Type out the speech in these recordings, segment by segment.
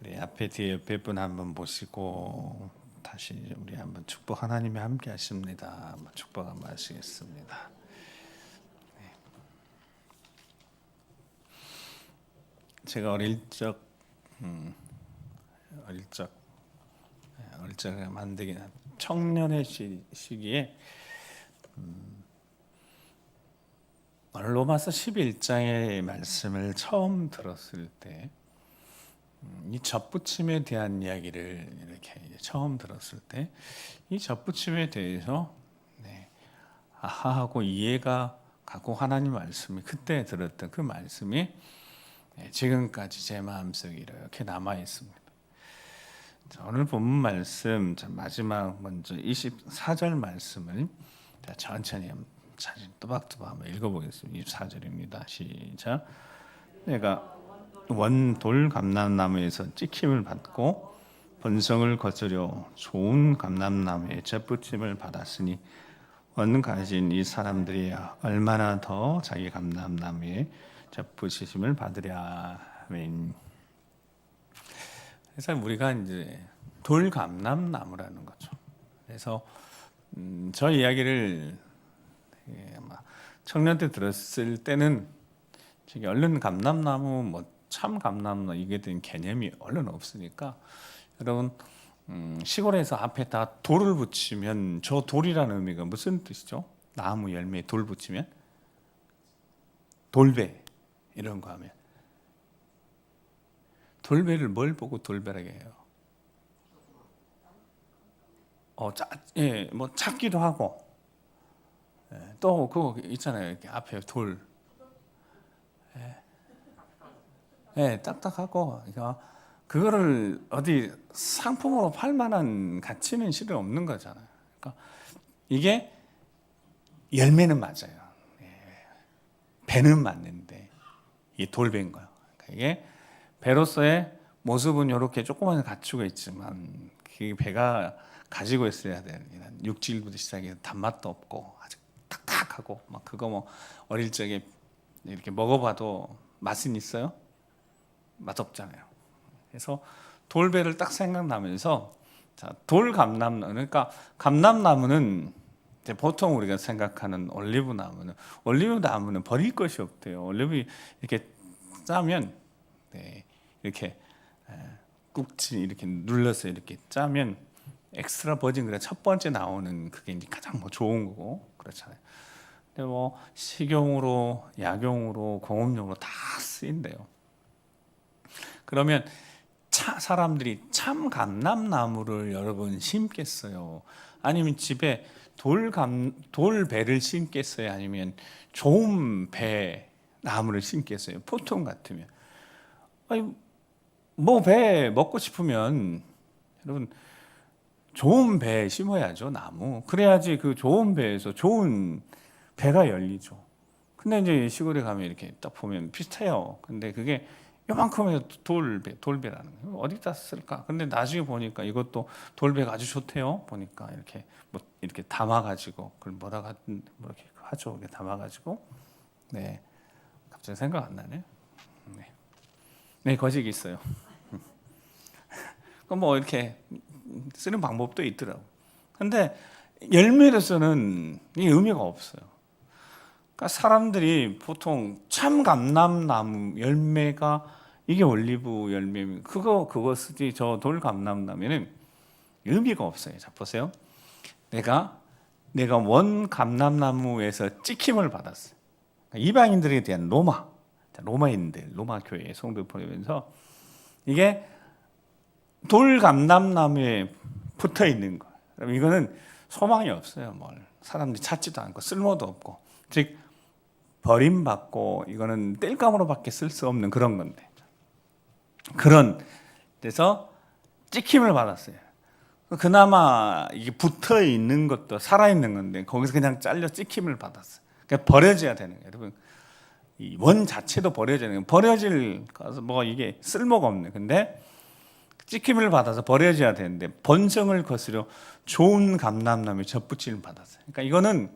우리 앞에 뒤에 옆에 분 한번 보시고 다시 우리 한번 축복 하나님이 함께 하십니다. 한번 축복 한번 하시겠습니다. 제가 어릴 적에 만들긴 청년의 시기에 로마서 11장의 말씀을 처음 들었을 때 이 접붙임에 대한 이야기를 이렇게 처음 들었을 때 이 접붙임에 대해서 아하 하고 이해가 가고 하나님 말씀이 그때 들었던 그 말씀이 지금까지 제 마음속에 이렇게 남아 있습니다. 오늘 본문 말씀 마지막 먼저 24절 말씀을 천천히 사진 또박또박 한번 읽어보겠습니다. 24절입니다. 시작. 내가 원돌 감람나무에서 찍힘을 받고 번성을 거스려 좋은 감람나무에 접붙임을 받았으니 원 가진 이 사람들이 얼마나 더 자기 감람나무에 접붙임을 받으랴. 아멘. 그래서 우리가 이제 돌 감람나무라는 거죠. 그래서 저 이야기를 아마 청년 때 들었을 때는 얼른 감람나무 참 감람나무 이게 된 개념이 얼른 없으니까 여러분 시골에서 앞에다 돌을 붙이면 저 돌이라는 의미가 무슨 뜻이죠? 나무 열매에 돌 붙이면 돌배 이런 거 하면 돌배를 뭘 보고 돌배라게 해요? 찾기도 하고 또 그거 있잖아요. 이렇게 앞에 돌 딱딱하고 그거를 어디 상품으로 팔 만한 가치는 실은 없는 거잖아요. 그러니까 이게 열매는 맞아요. 배는 맞는데 이 돌배인 거예요. 그러니까 이게 배로서의 모습은 이렇게 조그만 갖추고 있지만 그 배가 가지고 있어야 되는 육질부터 시작해서 단맛도 없고 아주 딱딱하고 그거 어릴 적에 이렇게 먹어봐도 맛은 있어요? 맛없잖아요. 그래서 돌배를 딱 생각나면서 돌감람나무, 그러니까 감람나무는 보통 우리가 생각하는 올리브나무는 버릴 것이 없대요. 올리브 이렇게 짜면 이렇게 꾹지 이렇게 눌러서 이렇게 짜면 엑스트라 버진 그래 첫 번째 나오는 그게 이제 가장 좋은 거고 그렇잖아요. 근데 식용으로, 약용으로, 공업용으로 다 쓰인대요. 그러면 사람들이 참 감람나무를 여러분 심겠어요? 아니면 집에 돌배를 심겠어요? 아니면 좋은 배 나무를 심겠어요? 보통 같으면 배 먹고 싶으면 여러분 좋은 배 심어야죠. 나무 그래야지 그 좋은 배에서 좋은 배가 열리죠. 근데 이제 시골에 가면 이렇게 딱 보면 비슷해요. 근데 그게 요만큼의 돌배라는 거예요. 어디다 쓸까? 근데 나중에 보니까 이것도 돌배가 아주 좋대요. 보니까 이렇게 담아가지고 그걸 이렇게 하죠. 이렇게 담아가지고 갑자기 생각 안 나네. 거식이 있어요. 이렇게 쓰는 방법도 있더라고. 근데 열매로서는 이 의미가 없어요. 그러니까 사람들이 보통 참 감람나무 열매가 이게 올리브 열매면 그거 쓰지 저 돌 감람나무는 의미가 없어요. 자 보세요. 내가 원 감람나무에서 찍힘을 받았어요. 그러니까 이방인들에 대한 로마인들 로마 교회 성도 보내면서 이게 돌 감람나무에 붙어 있는 거예요. 그럼 이거는 소망이 없어요. 사람들이 찾지도 않고 쓸모도 없고 즉 버림받고 이거는 땔감으로밖에 쓸 수 없는 그런 건데 그런 데서 찍힘을 받았어요. 그나마 이게 붙어 있는 것도 살아 있는 건데 거기서 그냥 잘려 찍힘을 받았어요. 그러니까 버려져야 되는 거예요. 여러분 이 원 자체도 버려져야 되는 거예요. 버려질 거서 이게 쓸모가 없네. 근데 찍힘을 받아서 버려져야 되는데 번성을 거스려 좋은 감람나무에 접붙임을 받았어요. 그러니까 이거는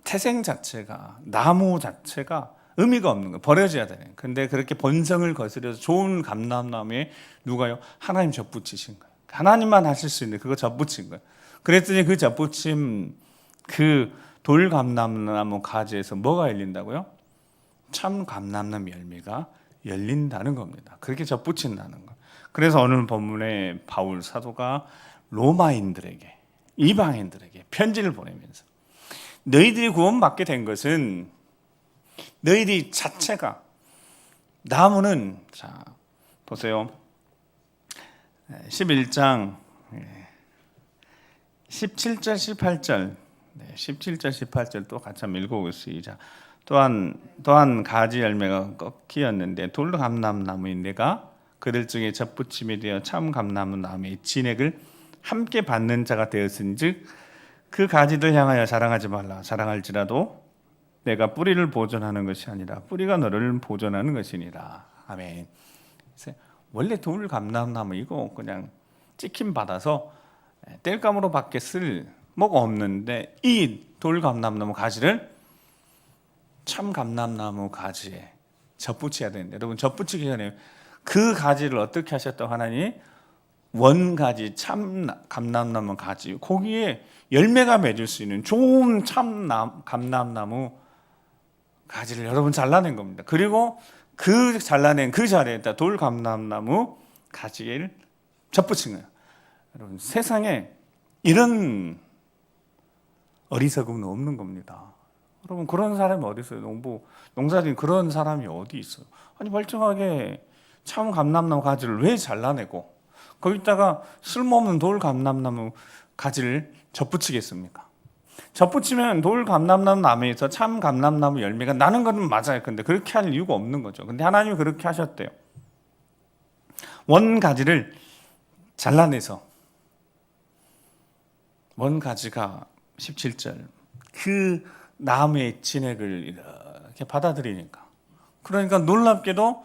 태생 자체가 나무 자체가 의미가 없는 거예요. 버려져야 되는. 근데 그렇게 본성을 거스려서 좋은 감람나무에 누가요? 하나님 접붙이신 거예요. 하나님만 하실 수 있는 그거 접붙인 거예요. 그랬더니 그 접붙임 그 돌감람나무 가지에서 뭐가 열린다고요? 참 감람나무 열매가 열린다는 겁니다. 그렇게 접붙인다는 거. 그래서 오늘 본문에 바울 사도가 로마인들에게, 이방인들에게 편지를 보내면서 너희들이 구원받게 된 것은 너희들 자체가, 나무는, 자 보세요, 11장 17절 18절 17절 18절 또 같이 한번 읽어보겠습니다. 또한 가지 열매가 꺾이었는데 돌감람나무인 내가 그들 중에 접붙임이 되어 참 감람나무의 진액을 함께 받는 자가 되었은즉 그 가지들 향하여 자랑하지 말라. 자랑할지라도 내가 뿌리를 보존하는 것이 아니라 뿌리가 너를 보존하는 것이니라. 아멘. 원래 돌감람나무 이거 그냥 찍힘 받아서 땔감으로 밖에 쓸 뭐가 없는데 이 돌감람나무 가지를 참 감람나무 가지에 접붙여야 되는데, 여러분 접붙이기 전에 그 가지를 어떻게 하셨다고 하나니? 원가지 참 감람나무 가지, 거기에 열매가 맺을 수 있는 좋은 참 감람나무 가지를 여러분 잘라낸 겁니다. 그리고 그 잘라낸 그 자리에다 돌감람나무 가지를 접붙인 거예요. 여러분 세상에 이런 어리석음은 없는 겁니다. 여러분 그런 사람이 어디 있어요? 농사진 그런 사람이 어디 있어요? 아니 멀쩡하게 참 감람나무 가지를 왜 잘라내고 거기다가 쓸모없는 돌 감람나무 가지를 접붙이겠습니까? 접붙이면 돌 감람나무 나무에서 참 감람나무 열매가 나는 건 맞아요. 근데 그렇게 할 이유가 없는 거죠. 근데 하나님이 그렇게 하셨대요. 원 가지를 잘라내서, 원 가지가 17절 그 나무의 진액을 이렇게 받아들이니까, 그러니까 놀랍게도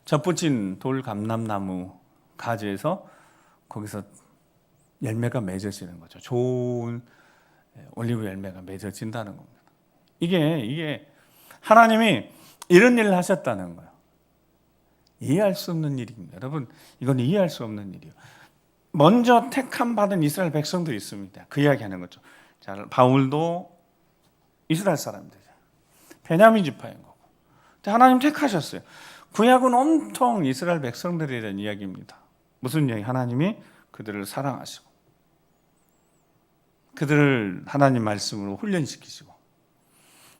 접붙인 돌 감람나무 가지에서 거기서 열매가 맺어지는 거죠. 좋은 올리브 열매가 맺어진다는 겁니다. 이게 하나님이 이런 일을 하셨다는 거예요. 이해할 수 없는 일입니다. 여러분 이건 이해할 수 없는 일이에요. 먼저 택함 받은 이스라엘 백성들이 있습니다. 그 이야기하는 거죠. 자, 바울도 이스라엘 사람들이죠. 베냐민 지파인 거고. 근데 하나님 택하셨어요. 구약은 온통 이스라엘 백성들에 대한 이야기입니다. 무슨 이야기? 하나님이 그들을 사랑하시고 그들을 하나님 말씀으로 훈련시키시고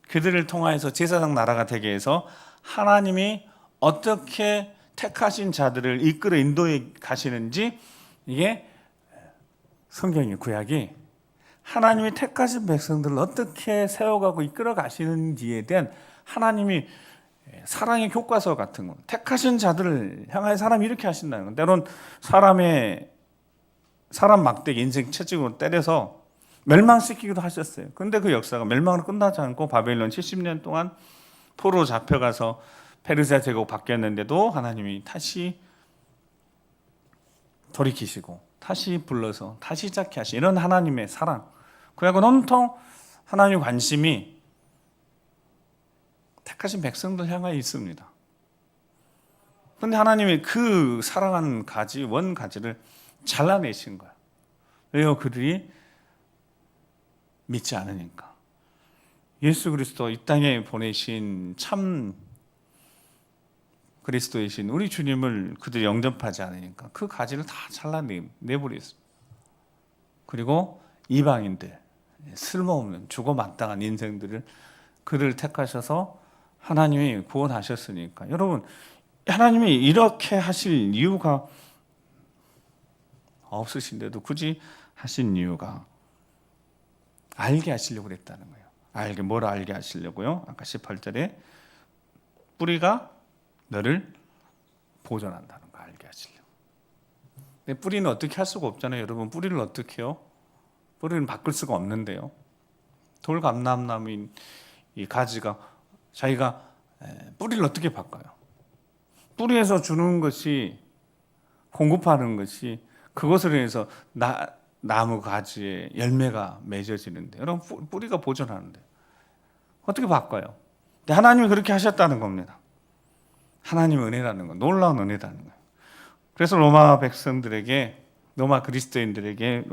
그들을 통하여서 제사장 나라가 되게 해서 하나님이 어떻게 택하신 자들을 이끌어 인도해 가시는지, 이게 성경의 구약이 하나님이 택하신 백성들을 어떻게 세워가고 이끌어 가시는지에 대한 하나님이 사랑의 교과서 같은 거, 택하신 자들을 향하여 사람이 이렇게 하신다는 건, 때론 사람 막대기 인생 채찍으로 때려서 멸망시키기도 하셨어요. 근데 그 역사가 멸망으로 끝나지 않고 바벨론 70년 동안 포로 잡혀가서 페르시아 제국 바뀌었는데도 하나님이 다시 돌이키시고 다시 불러서 다시 시작해 하시, 이런 하나님의 사랑. 구약은 온통 하나님의 관심이 택하신 백성들 향하여 있습니다. 그런데 하나님이 그 사랑하는 가지, 원 가지를 잘라내신 거예요. 왜요? 그들이 믿지 않으니까. 예수 그리스도 이 땅에 보내신 참 그리스도이신 우리 주님을 그들이 영접하지 않으니까 그 가지를 다 잘라내버렸어요. 그리고 이방인들, 쓸모없는 죽어마땅한 인생들을 그들을 택하셔서 하나님이 구원하셨으니까. 여러분 하나님이 이렇게 하실 이유가 없으신데도 굳이 하신 이유가 알게 하시려고 그랬다는 거예요. 뭘 알게 하시려고요? 아까 18절에 뿌리가 너를 보존한다는 거 알게 하시려고. 근데 뿌리는 어떻게 할 수가 없잖아요. 여러분 뿌리를 어떻게 해요? 뿌리는 바꿀 수가 없는데요. 돌감람나무인 이 가지가 자기가 뿌리를 어떻게 바꿔요? 뿌리에서 주는 것이, 공급하는 것이 그것으로 인해서 나무 가지에 열매가 맺어지는데, 여러분 뿌리가 보존하는데 어떻게 바꿔요? 근데 하나님이 그렇게 하셨다는 겁니다. 하나님의 은혜라는 건 놀라운 은혜라는 거예요. 그래서 로마 백성들에게, 로마 그리스도인들에게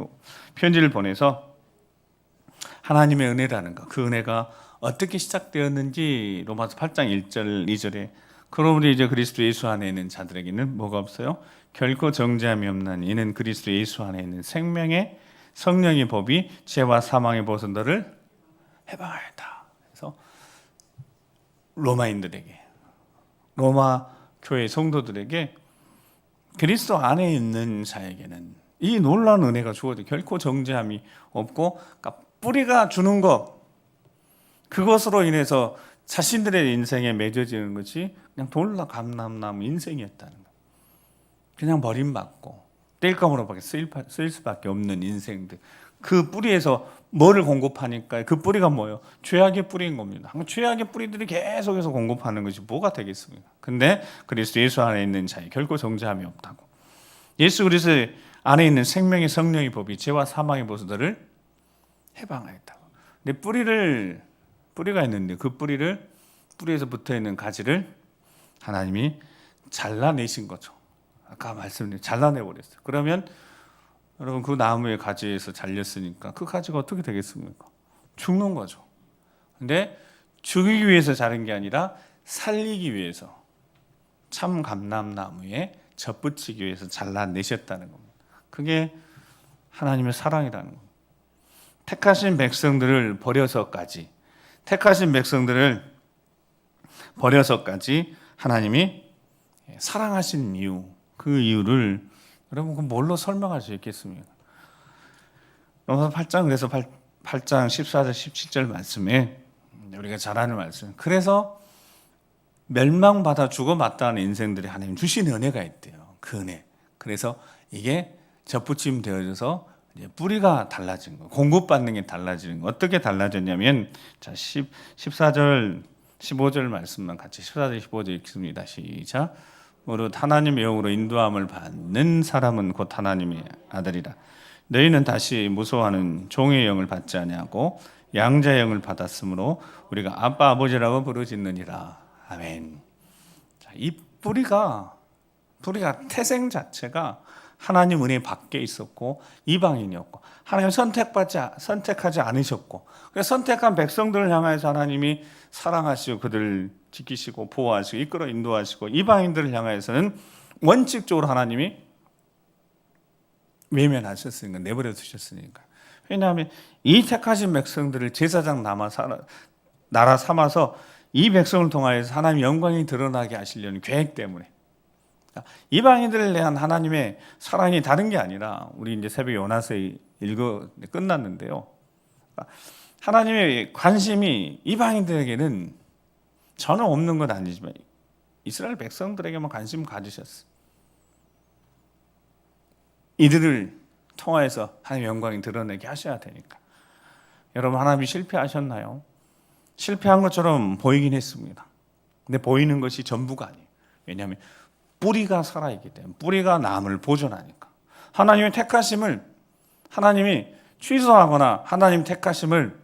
편지를 보내서 하나님의 은혜라는 것, 그 은혜가 어떻게 시작되었는지 로마서 8장 1절 2절에 그러므로 이제 그리스도 예수 안에 있는 자들에게는 뭐가 없어요? 결코 정죄함이 없나니 이는 그리스도 예수 안에 있는 생명의 성령의 법이 죄와 사망의 벗은 너를 해방하였다. 그래서 로마인들에게, 로마 교회 성도들에게, 그리스도 안에 있는 자에게는 이 놀라운 은혜가 주어져 결코 정죄함이 없고, 그러니까 뿌리가 주는 것, 그것으로 인해서 자신들의 인생에 맺어지는 것이 그냥 돌라 감람나무 인생이었다는 거예요. 그냥 버림받고 땔감으로밖에 쓰일 수밖에 없는 인생들. 그 뿌리에서 뭐를 공급하니까 그 뿌리가 뭐예요? 죄악의 뿌리인 겁니다. 죄악의 뿌리들이 계속해서 공급하는 것이 뭐가 되겠습니까? 근데 그리스도 예수 안에 있는 자에 결코 정죄함이 없다고. 예수 그리스도 안에 있는 생명의 성령의 법이 죄와 사망의 보수들을 해방하였다고. 근데 뿌리가 있는데 그 뿌리에서 붙어있는 가지를 하나님이 잘라내신 거죠. 아까 말씀드린 잘라내버렸어요. 그러면 여러분 그 나무의 가지에서 잘렸으니까 그 가지가 어떻게 되겠습니까? 죽는 거죠. 근데 죽이기 위해서 자른 게 아니라 살리기 위해서 참 감람나무에 접붙이기 위해서 잘라내셨다는 겁니다. 그게 하나님의 사랑이라는 겁니다. 택하신 백성들을 버려서까지 하나님이 사랑하신 이유, 그 이유를 여러분 그 뭘로 설명할 수 있겠습니까? 로마서 8장, 그래서 8장 14절 17절 말씀에 우리가 잘 아는 말씀. 그래서 멸망받아 죽어 마땅한 인생들이 하나님 주신 은혜가 있대요. 그 은혜. 그래서 이게 접붙임 되어져서 이제 뿌리가 달라진 거, 공급받는 게 달라지는 거. 어떻게 달라졌냐면, 자 14절 15절 말씀만 같이 14절 15절 읽습니다. 시작. 무릇 하나님의 영으로 인도함을 받는 사람은 곧 하나님의 아들이라. 너희는 다시 무서워하는 종의 영을 받지 아니하고 양자의 영을 받았으므로 우리가 아빠 아버지라고 부르짖느니라. 아멘. 자, 이 뿌리가 태생 자체가 하나님 은혜 밖에 있었고 이방인이었고 하나님 선택하지 않으셨고, 그래서 선택한 백성들을 향해서 하나님이 사랑하시고 그들을 지키시고 보호하시고 이끌어 인도하시고, 이방인들을 향해서는 원칙적으로 하나님이 외면하셨으니까, 내버려 두셨으니까. 왜냐하면 이 택하신 백성들을 제사장 나라 삼아서 이 백성을 통하여서 하나님의 영광이 드러나게 하시려는 계획 때문에, 이방인들에 대한 하나님의 사랑이 다른 게 아니라, 우리 이제 새벽 요나서 읽어 끝났는데요. 하나님의 관심이 이방인들에게는 전혀 없는 건 아니지만 이스라엘 백성들에게만 관심 가지셨어요. 이들을 통하여서 하나님의 영광이 드러내게 하셔야 되니까. 여러분, 하나님이 실패하셨나요? 실패한 것처럼 보이긴 했습니다. 근데 보이는 것이 전부가 아니에요. 왜냐하면 뿌리가 살아있기 때문에, 뿌리가 남을 보존하니까. 하나님의 택하심을 하나님이 취소하거나, 하나님 택하심을,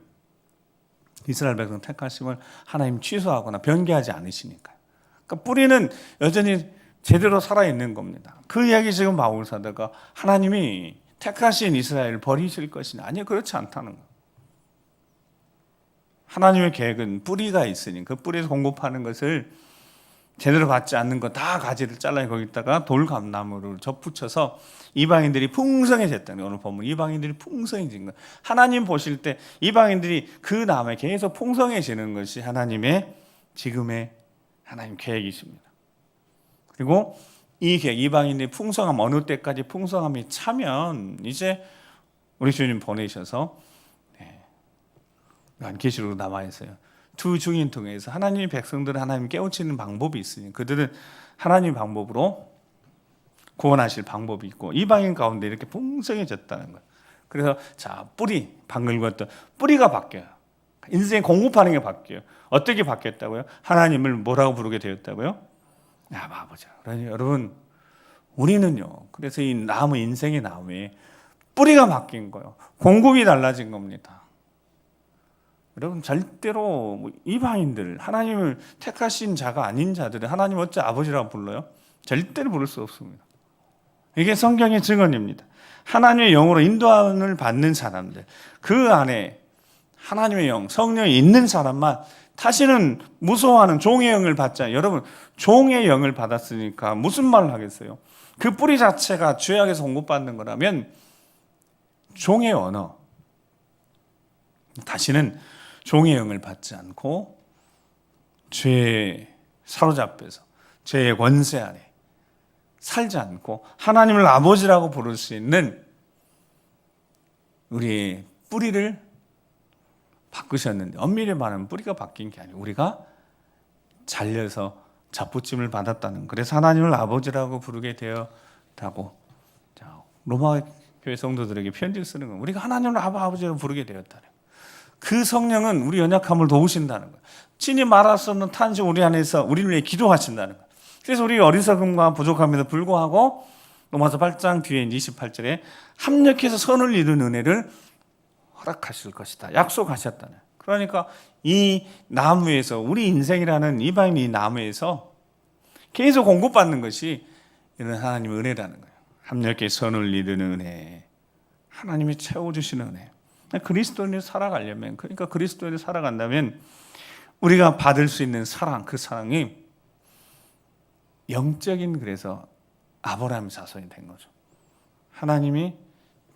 이스라엘 백성 택하심을 하나님 취소하거나 변개하지 않으시니까요. 그러니까 뿌리는 여전히 제대로 살아있는 겁니다. 그 이야기 지금 바울 사도가 하나님이 택하신 이스라엘을 버리실 것이냐, 아니요, 그렇지 않다는 거예요. 하나님의 계획은 뿌리가 있으니 그 뿌리에서 공급하는 것을 제대로 받지 않는 거 다 가지를 잘라 거기다가 돌감나무를 접붙여서 이방인들이 풍성해졌다는 거예요. 오늘 보면 이방인들이 풍성해진 거예요. 하나님 보실 때 이방인들이 그 나무에 계속 풍성해지는 것이 하나님의 지금의 하나님 계획이십니다. 그리고 이 계획, 이방인들이 풍성함, 어느 때까지 풍성함이 차면 이제 우리 주님 보내셔서 계시록으로 남아 있어요. 두 증인 통해서 하나님의 백성들은 하나님 깨우치는 방법이 있으니 그들은 하나님 방법으로 구원하실 방법이 있고, 이방인 가운데 이렇게 풍성해졌다는 거예요. 그래서 자, 뿌리, 방금 읽었던 뿌리가 바뀌어요. 인생 공급하는 게 바뀌어요. 어떻게 바뀌었다고요? 하나님을 뭐라고 부르게 되었다고요? 아바 아버지. 그러니 여러분, 우리는요, 그래서 이 나무, 인생의 나무에 뿌리가 바뀐 거예요. 공급이 달라진 겁니다. 여러분 절대로 이방인들, 하나님을 택하신 자가 아닌 자들은 하나님 어째 아버지라고 불러요? 절대로 부를 수 없습니다. 이게 성경의 증언입니다. 하나님의 영으로 인도함을 받는 사람들, 그 안에 하나님의 영, 성령이 있는 사람만 다시는 무서워하는 종의 영을 받지 않아요. 여러분, 종의 영을 받았으니까 무슨 말을 하겠어요? 그 뿌리 자체가 죄악에서 공급받는 거라면 종의 언어, 다시는 종의 영을 받지 않고 죄에 사로잡혀서 죄의 권세 아래 살지 않고 하나님을 아버지라고 부를 수 있는 우리의 뿌리를 바꾸셨는데, 엄밀히 말하면 뿌리가 바뀐 게 아니고 우리가 잘려서 잡붙임을 받았다는, 그래서 하나님을 아버지라고 부르게 되었다고 로마 교회 성도들에게 편지를 쓰는 거예요. 우리가 하나님을 아버지라고 부르게 되었다는, 그 성령은 우리 연약함을 도우신다는 거예요. 친히 말할 수 없는 탄식 우리 안에서 우리를 위해 기도하신다는 거예요. 그래서 우리 어리석음과 부족함에도 불구하고 로마서 8장 뒤에 28절에 합력해서 선을 이룬 은혜를 허락하실 것이다, 약속하셨다는. 그러니까 이 나무에서, 우리 인생이라는 이방인 이 나무에서 계속 공급받는 것이 이런 하나님의 은혜라는 거예요. 합력해 선을 이루는 은혜, 하나님이 채워주시는 은혜. 그리스도인이 살아가려면, 그러니까 그리스도인이 살아간다면 우리가 받을 수 있는 사랑, 그 사랑이 영적인, 그래서 아브라함 자손이 된 거죠. 하나님이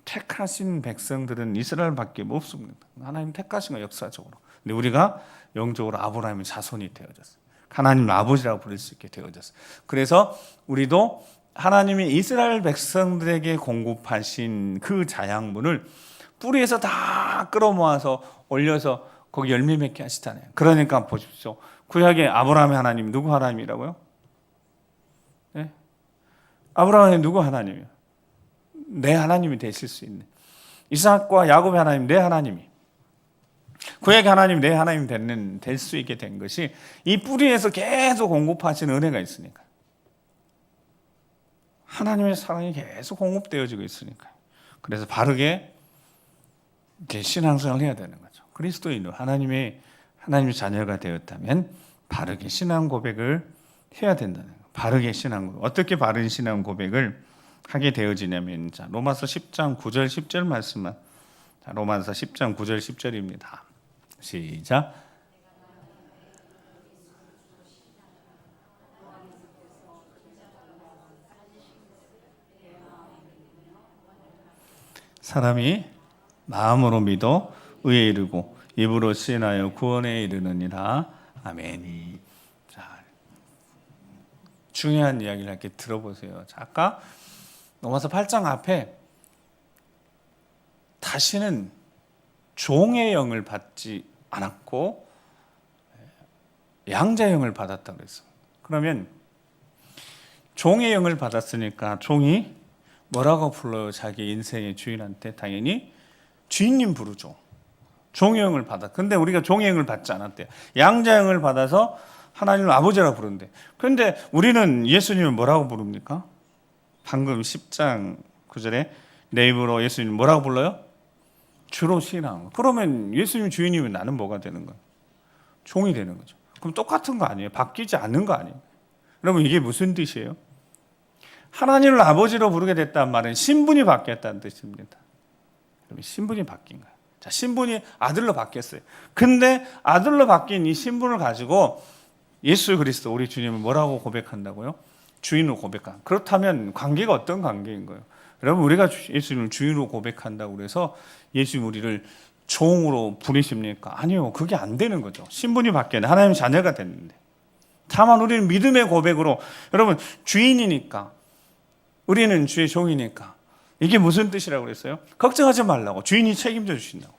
택하신 백성들은 이스라엘밖에 없습니다. 하나님 택하신 거 역사적으로. 근데 우리가 영적으로 아브라함의 자손이 되어졌어요. 하나님 아버지라고 부를 수 있게 되어졌어요. 그래서 우리도 하나님이 이스라엘 백성들에게 공급하신 그 자양분을 뿌리에서 다 끌어모아서 올려서 거기 열매 맺게 하시잖아요. 그러니까 보십시오. 구약의 아브라함의 하나님 누구 하나님이라고요? 네? 아브라함의 누구 하나님이요? 내 하나님이 되실 수 있는, 이삭과 야곱의 하나님, 내 하나님이, 구약의 하나님, 내 하나님 될 수 있게 된 것이 이 뿌리에서 계속 공급하시는 은혜가 있으니까, 하나님의 사랑이 계속 공급되어지고 있으니까. 그래서 바르게 신앙생활을 해야 되는 거죠. 그리스도인으로 하나님의 자녀가 되었다면 바르게 신앙 고백을 해야 된다는 거예요. 바르게 신앙 고백. 어떻게 바른 신앙 고백을 하게 되어지냐면, 로마서 10장 9절 10절 말씀만, 로마서 10장 9절 10절입니다. 시작. 사람이 마음으로 믿어 의에 이르고 입으로 시인하여 구원에 이르느니라. 아멘. 자, 중요한 이야기를 이렇게 들어보세요. 자, 아까 로마서 8장 앞에 다시는 종의 영을 받지 않았고 양자의 영을 받았다고 그랬어요. 그러면 종의 영을 받았으니까 종이 뭐라고 불러요? 자기 인생의 주인한테 당연히 주인님 부르죠. 종의 영을 받아. 근데 우리가 종의 영을 받지 않았대요. 양자의 영을 받아서 하나님을 아버지라고 부르는데, 그런데 우리는 예수님을 뭐라고 부릅니까? 방금 10장 9절에 내 입으로 예수님 뭐라고 불러요? 주로 시인하는 거. 그러면 예수님 주인이면 나는 뭐가 되는 거예요? 종이 되는 거죠. 그럼 똑같은 거 아니에요? 바뀌지 않는 거 아니에요? 여러분, 이게 무슨 뜻이에요? 하나님을 아버지로 부르게 됐다는 말은 신분이 바뀌었다는 뜻입니다. 신분이 바뀐 거예요. 자, 신분이 아들로 바뀌었어요. 근데 아들로 바뀐 이 신분을 가지고 예수 그리스도 우리 주님을 뭐라고 고백한다고요? 주인으로 고백한. 그렇다면 관계가 어떤 관계인 거예요? 여러분, 우리가 예수님을 주인으로 고백한다고 그래서 예수님 우리를 종으로 부르십니까? 아니요. 그게 안 되는 거죠. 신분이 바뀌었는데, 하나님의 자녀가 됐는데. 다만 우리는 믿음의 고백으로, 여러분, 주인이니까, 우리는 주의 종이니까. 이게 무슨 뜻이라고 그랬어요? 걱정하지 말라고. 주인이 책임져 주신다고.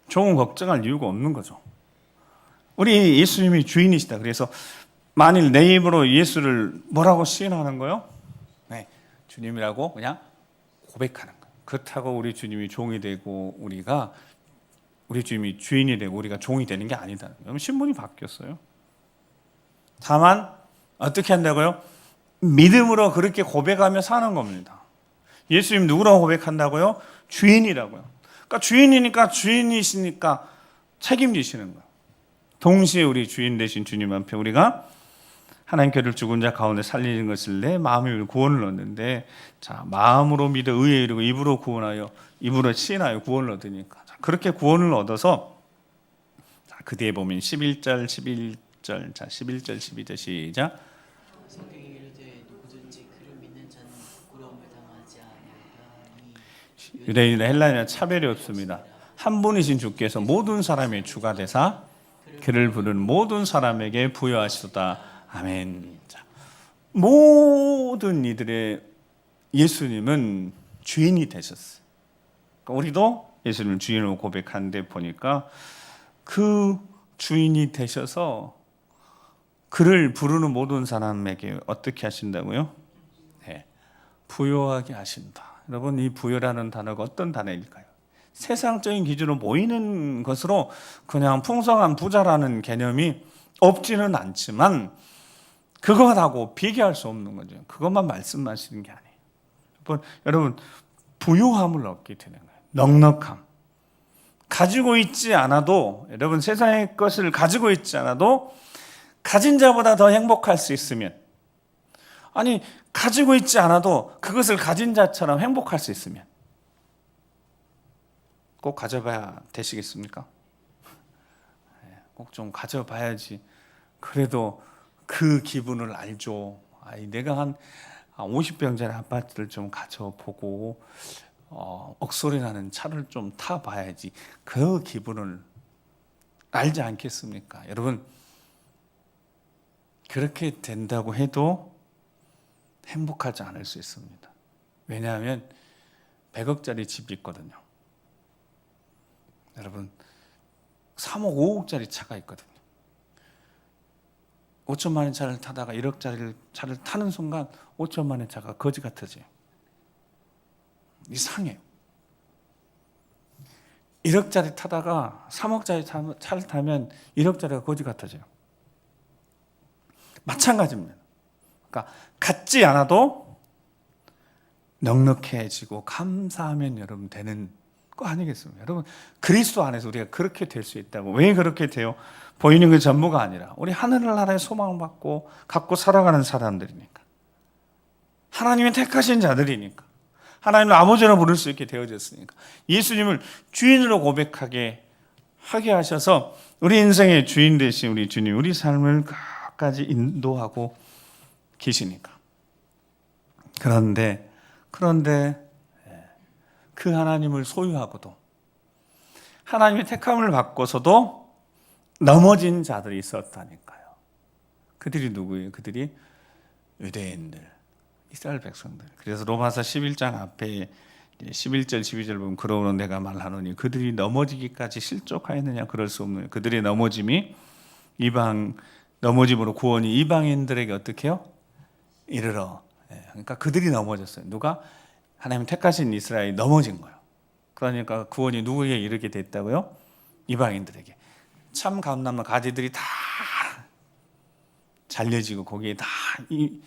종은 걱정할 이유가 없는 거죠. 우리 예수님이 주인이시다. 그래서 만일 내 입으로 예수를 뭐라고 시인하는 거요? 네, 주님이라고 그냥 고백하는 거예요. 그렇다고 우리 주님이 종이 되고 우리 주님이 주인이 되고 우리가 종이 되는 게 아니다. 신분이 바뀌었어요. 다만 어떻게 한다고요? 믿음으로 그렇게 고백하며 사는 겁니다. 예수님 누구라고 고백한다고요? 주인이라고요. 그러니까 주인이니까 주인이시니까 책임지시는 거예요. 동시에 우리 주인 되신 주님 앞에 우리가 하나님께를 죽은 자 가운데 살리는 것을 내 마음의 구원을 얻는데, 자, 마음으로 믿어 의에 이르고 입으로 구원하여 입으로 시인하여 구원을 얻으니까, 자, 그렇게 구원을 얻어서, 자, 그 뒤에 보면 11절 11절, 자, 11절 12절 시작. 성경에 이르되 누구든지 그를 믿는 자는 부끄러움을 당하지 아니하리니 유대인이나 헬라인이나 차별이 없습니다. 한 분이신 주께서 모든 사람의 주가 되사 그를 부른 모든 사람에게 부여하시도다. 아멘. 자, 모든 이들의 예수님은 주인이 되셨어요. 그러니까 우리도 예수님을 주인으로 고백하는데 보니까 그 주인이 되셔서 그를 부르는 모든 사람에게 어떻게 하신다고요? 네, 부여하게 하신다. 여러분, 이 부여라는 단어가 어떤 단어일까요? 세상적인 기준으로 보이는 것으로 그냥 풍성한 부자라는 개념이 없지는 않지만 그것하고 비교할 수 없는 거죠. 그것만 말씀하시는 게 아니에요. 여러분, 부유함을 얻게 되는 거예요. 넉넉함. 가지고 있지 않아도, 여러분 세상의 것을 가지고 있지 않아도 가진 자보다 더 행복할 수 있으면, 아니 가지고 있지 않아도 그것을 가진 자처럼 행복할 수 있으면 꼭 가져봐야 되시겠습니까? 꼭 좀 가져봐야지 그래도 그 기분을 알죠. 아니, 내가 한 50평짜리 아파트를 좀 가져보고 억소리 나는 차를 좀 타봐야지 그 기분을 알지 않겠습니까? 여러분, 그렇게 된다고 해도 행복하지 않을 수 있습니다. 왜냐하면 100억짜리 집이 있거든요. 여러분, 3억, 5억짜리 차가 있거든요. 5천만 원 차를 타다가 1억짜리 차를 타는 순간 5천만 원 차가 거지 같아져요. 이상해요. 1억짜리 타다가 3억짜리 차를 타면 1억짜리가 거지 같아져요. 마찬가지입니다. 그러니까 갖지 않아도 넉넉해지고 감사하면 여러분 되는 거 아니겠습니까? 여러분, 그리스도 안에서 우리가 그렇게 될 수 있다고. 왜 그렇게 돼요? 보이는 게 전부가 아니라 우리 하늘나라의 소망을 갖고 살아가는 사람들이니까, 하나님의 택하신 자들이니까, 하나님을 아버지로 부를 수 있게 되어졌으니까, 예수님을 주인으로 고백하게 하게 하셔서 우리 인생의 주인 되신 우리 주님, 우리 삶을 끝까지 인도하고 계시니까. 그런데 그 하나님을 소유하고도 하나님의 택함을 받고서도 넘어진 자들이 있었다니까요. 그들이 누구예요? 그들이 유대인들, 이스라엘 백성들. 그래서 로마서 11장 앞에 11절 12절 보면 그러므로 내가 말하노니 그들이 넘어지기까지 실족하였느냐? 그럴 수 없느냐? 그들의 넘어짐이 넘어짐으로 구원이 이방인들에게 어떻게 해요? 이르러. 그러니까 그들이 넘어졌어요. 누가? 하나님 택하신 이스라엘이 넘어진 거예요. 그러니까 구원이 누구에게 이르게 됐다고요? 이방인들에게. 참 감나무 가지들이 다 잘려지고 거기에 다 이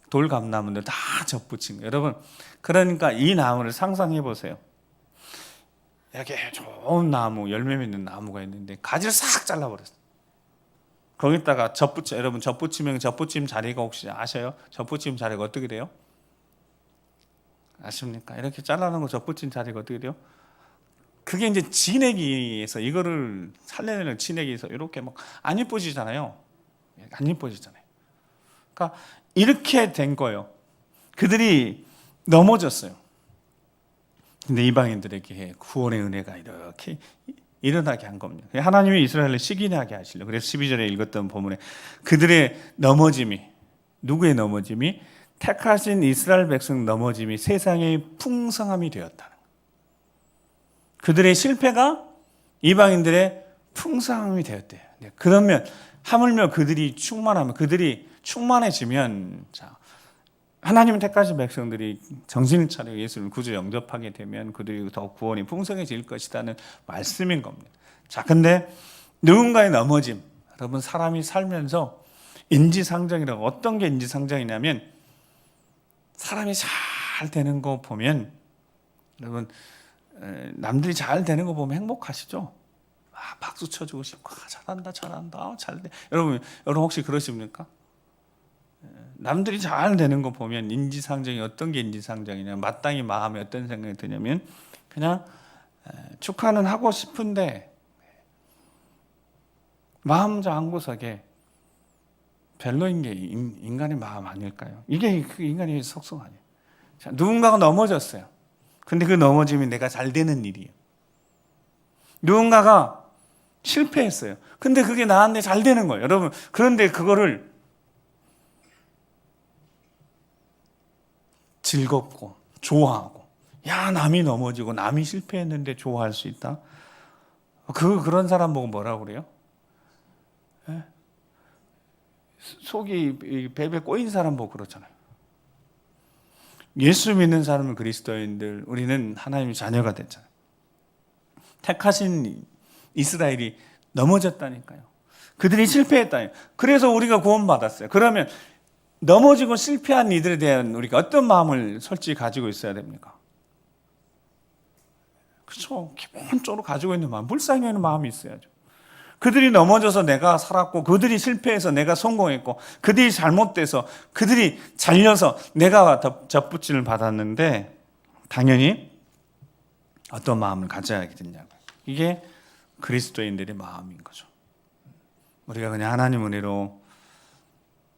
돌감나무들 다 접붙인 거예요. 여러분, 그러니까 이 나무를 상상해 보세요. 이렇게 좋은 나무, 열매 맺는 나무가 있는데 가지를 싹 잘라버렸어요. 거기다가 여러분 접붙이면 접붙임 자리가 혹시 아셔요? 접붙임 자리가 어떻게 돼요? 아십니까? 이렇게 잘라놓은 거 접붙인 자리가 어떻게 돼요? 그게 이제 진액에서 이거를 살려내는 진액에서 이렇게 막 안 예뻐지잖아요. 안 예뻐지잖아요. 그러니까 이렇게 된 거예요. 그들이 넘어졌어요. 근데 이방인들에게 구원의 은혜가 이렇게 일어나게 한 겁니다. 하나님이 이스라엘을 시기나게 하시려고. 그래서 12절에 읽었던 본문에 그들의 넘어짐이, 누구의 넘어짐이? 택하신 이스라엘 백성 넘어짐이 세상의 풍성함이 되었다는 거예요. 그들의 실패가 이방인들의 풍성함이 되었대요. 그러면 하물며 그들이 충만해지면, 자, 하나님은 택하신 백성들이 정신을 차리고 예수를 구주 영접하게 되면 그들이 더 구원이 풍성해질 것이라는 말씀인 겁니다. 자, 근데 누군가의 넘어짐, 여러분, 사람이 살면서 인지상정이라고, 어떤 게 인지상정이냐면 사람이 잘 되는 거 보면, 여러분, 남들이 잘 되는 거 보면 행복하시죠? 박수 쳐주고 싶고 잘한다 잘한다 잘돼. 여러분 혹시 그러십니까? 남들이 잘 되는 거 보면 인지상정이 어떤 게 인지상정이냐, 마땅히 마음에 어떤 생각이 드냐면 그냥 축하는 하고 싶은데 마음 저 한구석에 별로인 게 인간의 마음 아닐까요? 이게 그 인간의 속성 아니에요. 자, 누군가가 넘어졌어요. 근데 그 넘어짐이 내가 잘 되는 일이에요. 누군가가 실패했어요. 근데 그게 나한테 잘 되는 거예요. 여러분, 그런데 그거를 즐겁고 좋아하고, 야, 남이 넘어지고 남이 실패했는데 좋아할 수 있다? 그런 사람 보고 뭐라고 그래요? 속이 배에 꼬인 사람 보고 그렇잖아요. 예수 믿는 사람은 그리스도인들, 우리는 하나님의 자녀가 됐잖아요. 택하신 이스라엘이 넘어졌다니까요. 그들이 실패했다니까요. 그래서 우리가 구원받았어요. 그러면 넘어지고 실패한 이들에 대한 우리가 어떤 마음을 솔직히 가지고 있어야 됩니까? 그렇죠. 기본적으로 가지고 있는 마음, 불쌍히 여기는 마음이 있어야죠. 그들이 넘어져서 내가 살았고, 그들이 실패해서 내가 성공했고, 그들이 잘못돼서, 그들이 잘려서 내가 접붙임을 받았는데 당연히 어떤 마음을 가져야 되냐고요. 이게 그리스도인들의 마음인 거죠. 우리가 그냥 하나님 은혜로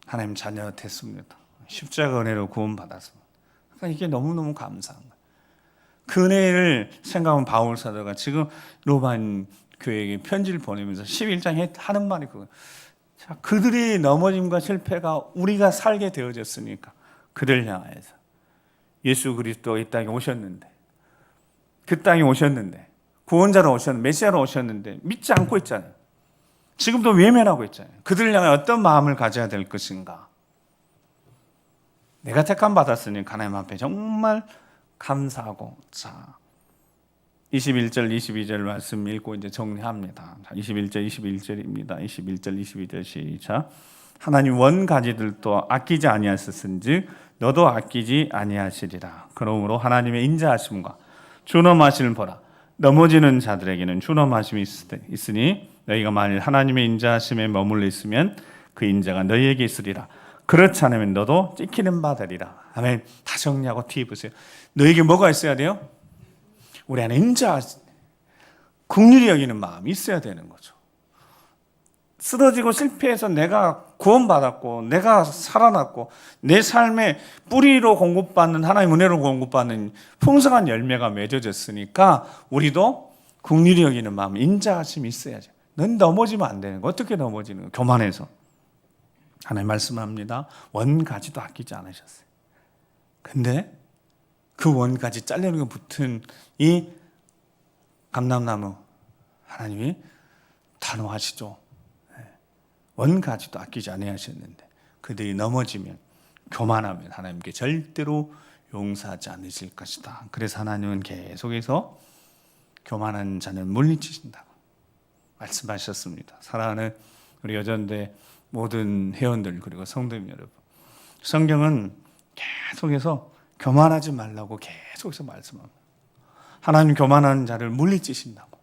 하나님 자녀 됐습니다. 십자가 은혜로 구원받았습니다. 그러니까 이게 너무너무 감사한 거예요. 그 은혜를 생각하면 바울 사도가 지금 로만 교회에게 편지를 보내면서 11장에 하는 말이 그거예요. 자, 그들이 넘어짐과 실패가 우리가 살게 되어졌으니까 그들 향해서 예수 그리스도가 이 땅에 오셨는데, 그 땅에 오셨는데, 구원자로 오셨는데, 메시아로 오셨는데 믿지 않고 있잖아요. 지금도 외면하고 있잖아요. 그들을 향해 어떤 마음을 가져야 될 것인가? 내가 택함 받았으니 하나님 앞에 정말 감사하고, 자, 21절, 22절 말씀 읽고 이제 정리합니다. 21절, 21절입니다. 21절, 22절 시작. 하나님 원 가지들도 아끼지 아니하셨은즉 너도 아끼지 아니하시리라. 그러므로 하나님의 인자하심과 준엄하심을 보라. 넘어지는 자들에게는 준엄하심이 있으니 너희가 만일 하나님의 인자하심에 머물러 있으면 그 인자가 너희에게 있으리라. 그렇지 않으면 너도 찍히는 바 되리라. 아멘. 다 정리하고 뒤에 보세요. 너에게 뭐가 있어야 돼요? 우리 안에 긍휼히 여기는 마음이 있어야 되는 거죠. 쓰러지고 실패해서 내가 구원받았고, 내가 살아났고, 내 삶의 뿌리로 공급받는, 하나님의 은혜로 공급받는 풍성한 열매가 맺어졌으니까 우리도 긍휼히 여기는 마음, 인자하심이 있어야죠. 넌 넘어지면 안 되는 거. 어떻게 넘어지는 거? 교만해서. 하나님 말씀합니다. 원가지도 아끼지 않으셨어요. 근데 그 원가지 잘리는 거 붙은 이 감람나무, 하나님이 단호하시죠. 원가지도 아끼지 아니하셨는데 그들이 넘어지면, 교만하면 하나님께 절대로 용서하지 않으실 것이다. 그래서 하나님은 계속해서 교만한 자는 물리치신다고 말씀하셨습니다. 사랑하는 우리 여전대 모든 회원들, 그리고 성도님 여러분, 성경은 계속해서 교만하지 말라고 계속해서 말씀합니다. 하나님 교만한 자를 물리치신다고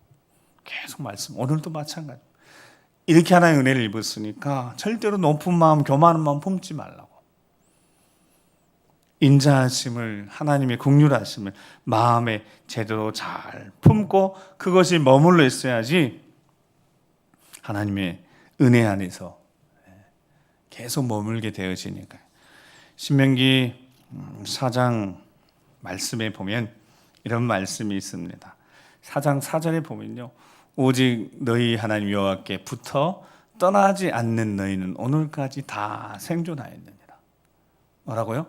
계속 말씀. 오늘도 마찬가지. 이렇게 하나님의 은혜를 입었으니까 절대로 높은 마음, 교만한 마음 품지 말라고. 인자하심을, 하나님의 긍휼하심을 마음에 제대로 잘 품고 그것이 머물러 있어야지 하나님의 은혜 안에서 계속 머물게 되어지니까요. 신명기 4장 말씀에 보면 이런 말씀이 있습니다. 4장 4절에 보면요, 오직 너희 하나님 여호와께 붙어 떠나지 않는 너희는 오늘까지 다 생존하였느니라. 뭐라고요?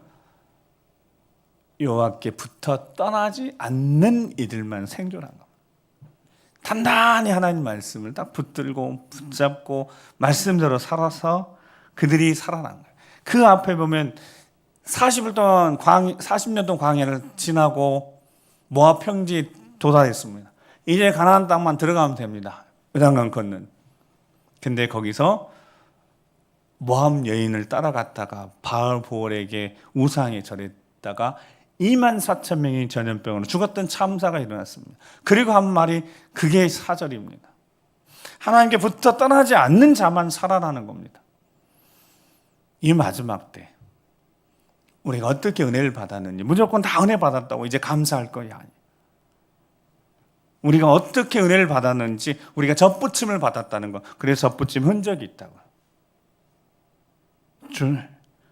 여호와께 붙어 떠나지 않는 이들만 생존한 겁니다. 단단히 하나님 말씀을 딱 붙들고 붙잡고 말씀대로 살아서 그들이 살아난 거예요. 그 앞에 보면 40년 동안 광야를 지나고 모압 평지에 도달했습니다. 이제 가나안 땅만 들어가면 됩니다. 요단강 건넌. 근데 거기서 모압 여인을 따라갔다가 바알 보올에게 우상에 절했다가 24,000명이 전염병으로 죽었던 참사가 일어났습니다. 그리고 한 말이 그게 사절입니다. 하나님께 붙어 떠나지 않는 자만 살아나는 겁니다. 이 마지막 때 우리가 어떻게 은혜를 받았는지, 무조건 다 은혜 받았다고 이제 감사할 거야 아니. 우리가 어떻게 은혜를 받았는지, 우리가 젖붙임을 받았다는 거, 그래서 젖붙임 흔적이 있다고.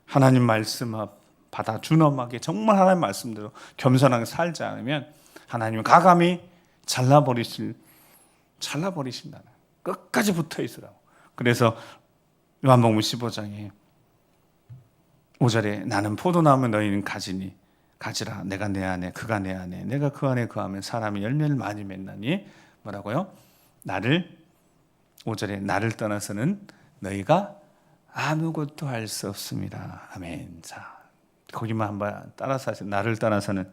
하나님 말씀 받아 준엄하게 정말 하나님 말씀대로 겸손하게 살지 않으면 하나님은 가감히 잘라버리신다는, 끝까지 붙어 있으라고. 그래서 요한복음 15장에 5절에 나는 포도나무 너희는 가지라. 내가 내 안에 그가 내 안에 내가 그 안에 거하면 사람이 열매를 많이 맺나니 뭐라고요? 5절에 나를 떠나서는 너희가 아무것도 할 수 없습니다. 아멘. 자, 거기만 한번 따라서 하세요. 나를 떠나서는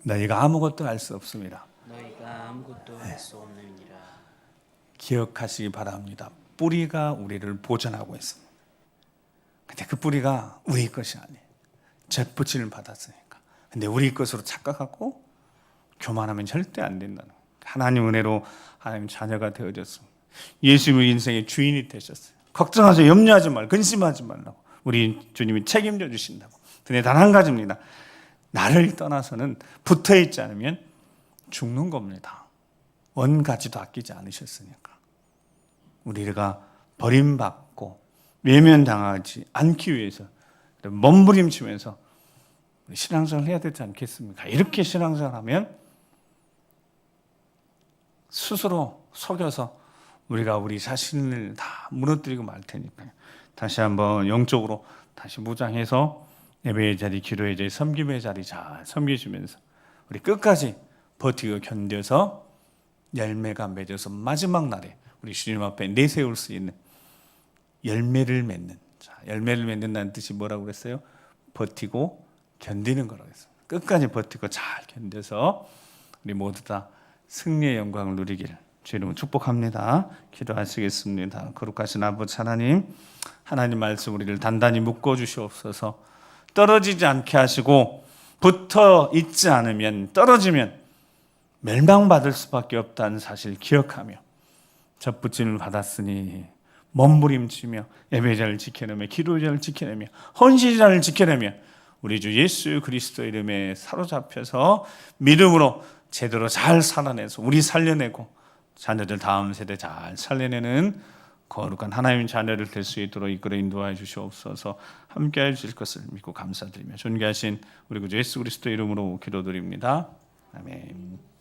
너희가 아무것도 할 수 없습니다. 너희가 아무것도 할 수 없느니라. 기억하시기 바랍니다. 뿌리가 우리를 보존하고 있습니다. 근데 그 뿌리가 우리 것이 아니에요. 젖붙임을 받았으니까. 근데 우리 것으로 착각하고 교만하면 절대 안 된다는 거예요. 하나님 은혜로 하나님 자녀가 되어졌습니다. 예수님의 인생의 주인이 되셨어요. 걱정하지, 염려하지 말고, 근심하지 말라고. 우리 주님이 책임져 주신다고. 근데 단 한 가지입니다. 나를 떠나서는 붙어있지 않으면 죽는 겁니다. 원가지도 아끼지 않으셨으니까. 우리가 버림받고 외면당하지 않기 위해서 몸부림치면서 신앙생활을 해야 되지 않겠습니까? 이렇게 신앙생활을 하면 스스로 속여서 우리가 우리 자신을 다 무너뜨리고 말 테니까요. 다시 한번 영적으로 다시 무장해서 예배의 자리, 기도의 자리, 섬김의 자리 잘 섬기시면서 우리 끝까지 버티고 견뎌서 열매가 맺어서 마지막 날에 우리 주님 앞에 내세울 수 있는 열매를 맺는, 자, 열매를 맺는다는 뜻이 뭐라고 그랬어요? 버티고 견디는 거라고 했어요. 끝까지 버티고 잘 견뎌서 우리 모두 다 승리의 영광을 누리기를 주 이름으로 축복합니다. 기도하시겠습니다. 거룩하신 아버지 하나님, 하나님 말씀 우리를 단단히 묶어 주시옵소서. 떨어지지 않게 하시고 붙어 있지 않으면, 떨어지면 멸망받을 수밖에 없다는 사실 기억하며 젖붙임을 받았으니 몸부림치며 예배자를 지켜내며 기도자를 지켜내며 헌신자를 지켜내며 우리 주 예수 그리스도 이름에 사로잡혀서 믿음으로 제대로 잘 살아내서 우리 살려내고 자녀들 다음 세대 잘 살려내는 거룩한 하나님 자녀를 될 수 있도록 이끌어 인도하여 주시옵소서. 함께해 주실 것을 믿고 감사드리며 존귀하신 우리 구 예수 그리스도 이름으로 기도드립니다. 아멘.